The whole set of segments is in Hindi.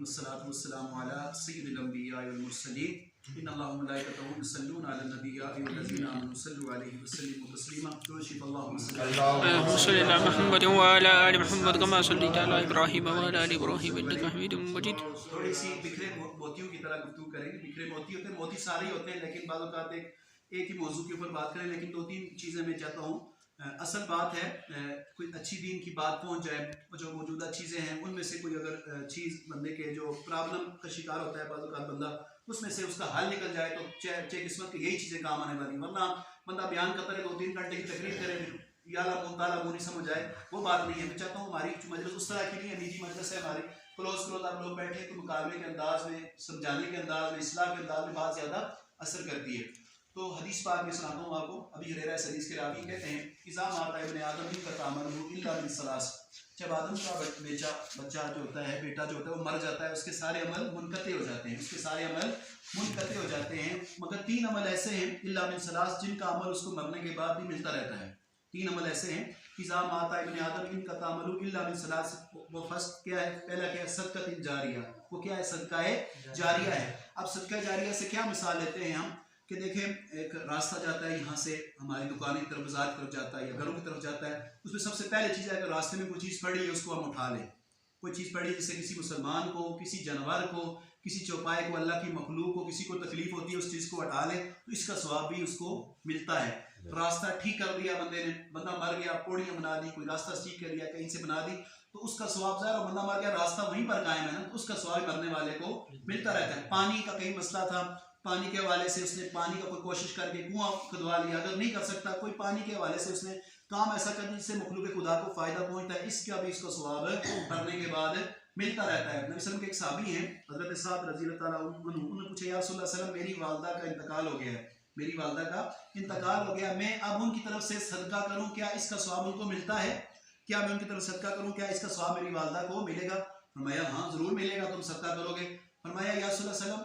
आलमीन वस्सलातु वस्सलामु अला सय्यिदिल अंबिया वल मुरसलीन इन्नल्लाहा व मलाइकतहु युसल्लूना अलन नबी या अय्युहल्लज़ीना आमनू सल्लु अलैहि व सल्लिमू तस्लीमा। अल्लाहुम्मा सल्लि अला मुहम्मद व अला आलि मुहम्मद कमा सल्लैता अला इब्राहीम व अला आलि इब्राहीम इन्नका हमीदुम मजीद। थोड़ी सी बिखरे मोतियों की तरह गुफ्तगू करेंगे। बिखरे मोती होते हैं, मोती सारे ही होते हैं, लेकिन बाज़ औक़ात एक ही मौजू के ऊपर बात करें, लेकिन दो तीन चीज़ें मैं चाहता हूँ। असल बात है कोई अच्छी दीन की बात पहुँच जाए, जो मौजूदा चीज़ें हैं उनमें से कोई अगर चीज़ बंदे के जो प्रॉब्लम का शिकार होता है बाज़ औक़ात बंदा, उसमें से उसका हल निकल जाए तो चाहे किस्मत की यही चीज़ें काम आने वाली। वरना बंदा बयान करता है 2-3 घंटे की तकरीर करे, याला मुताला नहीं समझ आए, वो बात नहीं है। मैं चाहता हूँ हमारी मजलिस उस तरह की नहीं है, निजी मजलिस है हमारी, क्लोज आप लोग बैठे तो मुकाबले के अंदाज में, समझाने के अंदाज में, इस्लाह के अंदाज में बात ज़्यादा असर करती है। तो हदीस पाक में सुनाता हूँ आपको। अभी हुरैरा इस हदीस के रावी कहते हैं, इज़ा माता इब्ने आदम का तामलहु इल्ला मिन सलास, जब आदम का बच्चा जो होता है, बेटा जो होता है, वो मर जाता है, उसके सारे अमल मुनक़ते हो जाते हैं, उसके सारे अमल मुनक़ते हो जाते हैं, मगर 3 अमल ऐसे हैं इल्ला मिन सलास, जिनका अमल उसको मरने के बाद भी मिलता रहता है। 3 अमल ऐसे हैं, इज़ा माता इब्ने आदम इनका तामलहु इल्ला मिन सलास। वो फर्स्ट क्या है, पहला क्या है, सदक़तुन जारिया। वो क्या है, सदका जारिया है। अब सदका जारिया से क्या मिसाल लेते हैं हम कि देखें, एक रास्ता जाता है यहाँ से हमारी दुकान की तरफ, बाजार की तरफ जाता है या घरों की तरफ जाता है, उसमें सबसे पहले चीज़ है अगर रास्ते में कोई चीज़ पड़ी है उसको हम उठा लें। कोई चीज़ पड़ी जैसे किसी मुसलमान को, किसी जानवर को, किसी चौपाए को, अल्लाह की मखलूक को किसी को तकलीफ होती है, उस चीज़ को हटा लें तो इसका सवाब भी उसको मिलता है। रास्ता ठीक कर दिया बंदे ने, बंदा मर गया, पौड़ियाँ बना दी, कोई रास्ता ठीक कर दिया, कहीं से बना दी, तो उसका सवाब ज़ाहिर, बंदा मर गया, रास्ता वहीं पर कायम है ना, तो उसका सवाब मरने वाले को मिलता रहता है। पानी का कहीं मसला था, पानी के हवाले से उसने पानी का कोई कोशिश करके कुआं खुदवा लिया, अगर नहीं कर सकता कोई पानी के हवाले से उसने काम ऐसा कर जिससे मखलूक खुदा को फ़ायदा पहुंचता है, इसका भी इसको सवाब करने के बाद मिलता रहता है। नबी सल्लल्लाहु अलैहि वसल्लम के एक सहाबी हैं हज़रत साद रज़ी अल्लाह ताला अन्हु, उन्होंने पूछा, या रसूल अल्लाह सल्लल्लाहु अलैहि वसल्लम, मेरी वालदा का इंतकाल हो गया है, मेरी वालदा का इंतकाल हो गया, मैं अब उनकी तरफ से सदका करूँ, क्या इसका सवाब उनको मिलता है? क्या मैं उनकी तरफ सदका करूँ, क्या इसका सवाब मेरी वालदा को मिलेगा? फरमाया हाँ ज़रूर मिलेगा, तुम सदका करोगे। फरमाया या रसूल सल्लम,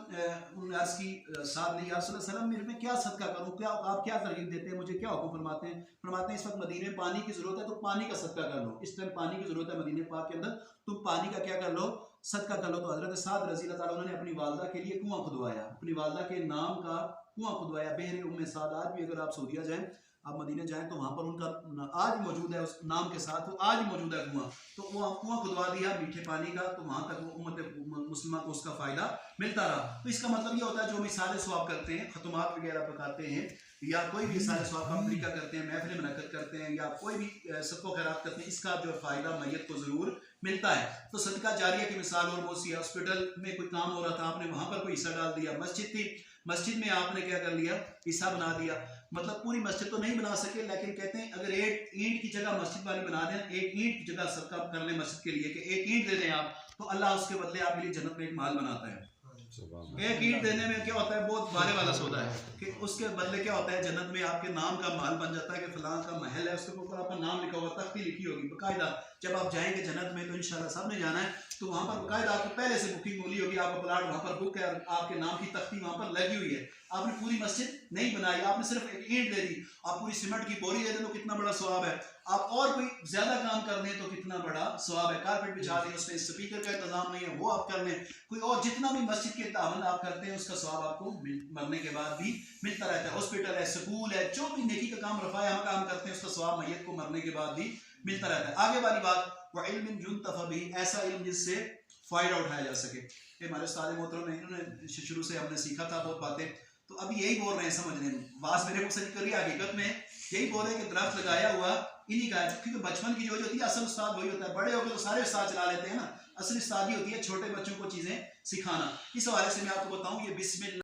उन्होंने अर्ज़ की साथ ने, या रसूल सल्लम मेरे में क्या सदका करूँ, क्या आप क्या तरगीब देते हैं, मुझे क्या हुक्म फरमाते हैं? फरमाते हैं इस वक्त मदीने में पानी की ज़रूरत है तो पानी का सदका कर लो, इस टाइम पानी की ज़रूरत है मदीने पाक के अंदर, तुम पानी का क्या कर लो, सदका कर लो। तो हज़रत साद रज़ी अल्लाह ताला उन्होंने अपनी वालदा के लिए कुआं खुदवाया, अपनी वालदा के नाम का कुआं खुदवाया, बहरे उम्मे साद। आज भी अगर आप सऊदीया जाएँ, आप मदीने जाएँ तो वहाँ पर उनका आज मौजूद है, उस नाम के साथ वो आज मौजूद है कुआं, तो वो कुआं खुदवा दिया मीठे पानी का, तो वहाँ तक वो उम्मत मुस्लिमा को उसका फ़ायदा मिलता रहा। तो इसका मतलब ये होता है जो हम इसाले सवाब करते हैं, खतमात वगैरह पकाते हैं, या कोई भी इसाले सवाब का तरीका करते हैं, महफिल मुनक़्क़द करते हैं, या कोई भी सबको खैरात करते हैं, इसका जो फ़ायदा मैयत को ज़रूर मिलता है। तो सदका जारिया की मिसाल और बहुत सी है। हॉस्पिटल में कोई काम हो रहा था, आपने वहाँ पर कोई हिस्सा डाल दिया, मस्जिद थी, मस्जिद में आपने क्या कर लिया, हिस्सा बना दिया। मतलब पूरी मस्जिद तो नहीं बना सके, लेकिन कहते हैं अगर एक ईंट की जगह मस्जिद वाली बना दें, एक ईंट की जगह सदका कर लें मस्जिद के लिए कि एक ईंट दे दें आप, तो अल्लाह उसके बदले आपके लिए जन्नत में एक माल बनाता है। एक ईंट देने में क्या होता है, बहुत भारे वाला सौदा है, कि उसके बदले क्या होता है, जन्नत में आपके नाम का माल बन जाता है कि फलां का महल है, उसके ऊपर आपका नाम लिखा हुआ, तख्ती लिखी होगी बकायदा। जब आप जाएंगे जन्नत में, तो इंशाल्लाह सबने जाना है, तो वहाँ पर बकायदा आपको पहले से बुकिंग मिली होगी, आपका प्लाट वहाँ पर बुक है, आपके नाम की तख्ती वहाँ पर लगी हुई है। आपने पूरी मस्जिद नहीं बनाई, आपने सिर्फ एक ईंट दे दी, आप पूरी सीमेंट की बोरी दे दें तो कितना बड़ा सवाब है। आप और कोई ज्यादा काम कर लें तो कितना बड़ा सवाब है। कारपेट बिछा दें, उसमें स्पीकर का इंतजाम नहीं है, वो आप कर लें, कोई और जितना भी मस्जिद के तावन आप करते हैं, उसका सवाब आपको मरने के बाद भी मिलता रहता है। हॉस्पिटल है, स्कूल है, जो भी नेकी का काम, रफ़ाए हम काम करते हैं, उसका सवाब मैयत को मरने के बाद भी मिलता रहता है। आगे वाली बात, वह इल्म युंतफ़ा बिही, ऐसा इल्म जिससे फ़ायदा उठाया जा सके। हमारे उस्ताद मोहतरम ने, इन्होंने शुरू से हमने सीखा था बहुत बातें, तो अभी यही बोल रहे हैं समझने में, बात मेरे मुँह से निकल रही है, हकीकत में यही बोल रहे हैं कि दरख्त लगाया हुआ इन्हीं का है। क्योंकि बचपन की जो होती है असल उस्ताद वही होता है, बड़े होकर तो सारे उस्ताद चला लेते हैं ना, असली उस्तादी होती है छोटे बच्चों को चीज़ें सिखाना। इस हवाले से मैं आपको बताऊँ, ये बिस्मिल्लाह